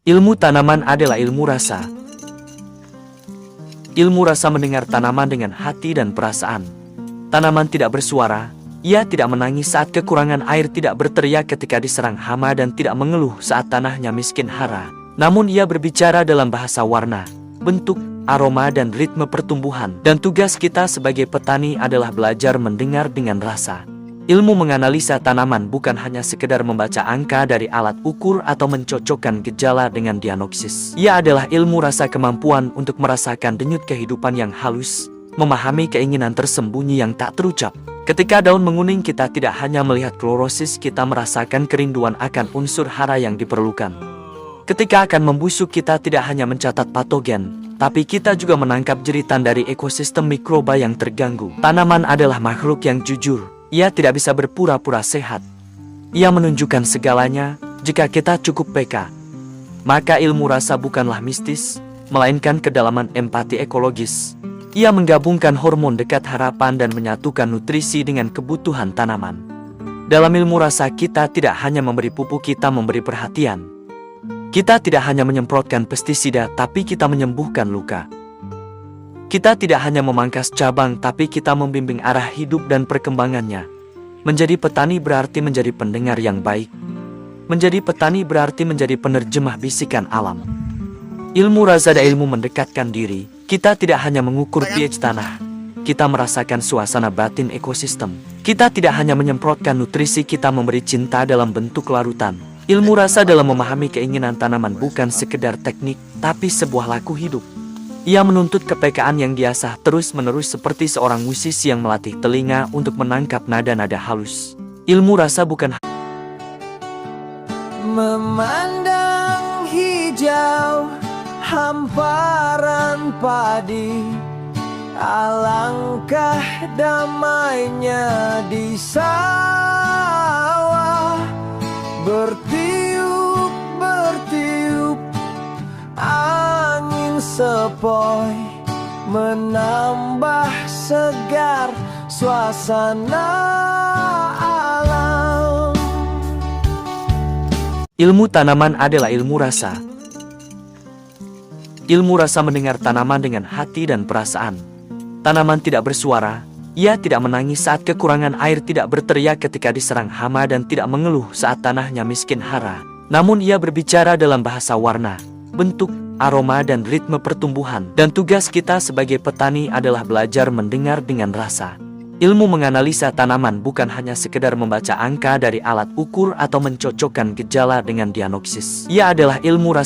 Ilmu tanaman adalah ilmu rasa. Ilmu rasa mendengar tanaman dengan hati dan perasaan. Tanaman tidak bersuara, ia tidak menangis saat kekurangan air, tidak berteriak ketika diserang hama, dan tidak mengeluh saat tanahnya miskin hara. Namun ia berbicara dalam bahasa warna, bentuk, aroma, dan ritme pertumbuhan. Dan tugas kita sebagai petani adalah belajar mendengar dengan rasa. Ilmu menganalisa tanaman bukan hanya sekedar membaca angka dari alat ukur atau mencocokkan gejala dengan diagnosis. Ia adalah ilmu rasa, kemampuan untuk merasakan denyut kehidupan yang halus, memahami keinginan tersembunyi yang tak terucap. Ketika daun menguning, kita tidak hanya melihat klorosis, kita merasakan kerinduan akan unsur hara yang diperlukan. Ketika akan membusuk, kita tidak hanya mencatat patogen, tapi kita juga menangkap jeritan dari ekosistem mikroba yang terganggu. Tanaman adalah makhluk yang jujur. Ia tidak bisa berpura-pura sehat. Ia menunjukkan segalanya. Jika kita cukup peka, maka ilmu rasa bukanlah mistis, melainkan kedalaman empati ekologis. Ia menggabungkan hormon dekat harapan dan menyatukan nutrisi dengan kebutuhan tanaman. Dalam ilmu rasa, kita tidak hanya memberi pupuk, kita memberi perhatian. Kita tidak hanya menyemprotkan pestisida, tapi kita menyembuhkan luka. Kita tidak hanya memangkas cabang, tapi kita membimbing arah hidup dan perkembangannya. Menjadi petani berarti menjadi pendengar yang baik. Menjadi petani berarti menjadi penerjemah bisikan alam. Ilmu rasa dan ilmu mendekatkan diri. Kita tidak hanya mengukur pH tanah, kita merasakan suasana batin ekosistem. Kita tidak hanya menyemprotkan nutrisi, kita memberi cinta dalam bentuk larutan. Ilmu rasa dalam memahami keinginan tanaman bukan sekedar teknik, tapi sebuah laku hidup. Ia menuntut kepekaan yang diasah terus-menerus, seperti seorang musisi yang melatih telinga untuk menangkap nada-nada halus. Ilmu rasa bukan memandang hijau hamparan padi, alangkah damainya di sawah, bertiup angin sepoi, menambah segar suasana alam. ilmu tanaman adalah ilmu rasa. Ilmu rasa mendengar tanaman dengan hati dan perasaan. Tanaman tidak bersuara, ia tidak menangis saat kekurangan air, tidak berteriak ketika diserang hama, dan tidak mengeluh saat tanahnya miskin hara. Namun ia berbicara dalam bahasa warna, bentuk, aroma, dan ritme pertumbuhan. Dan tugas kita sebagai petani adalah belajar mendengar dengan rasa. Ilmu menganalisa tanaman bukan hanya sekedar membaca angka dari alat ukur atau mencocokkan gejala dengan diagnosis. Ia adalah ilmu rasa.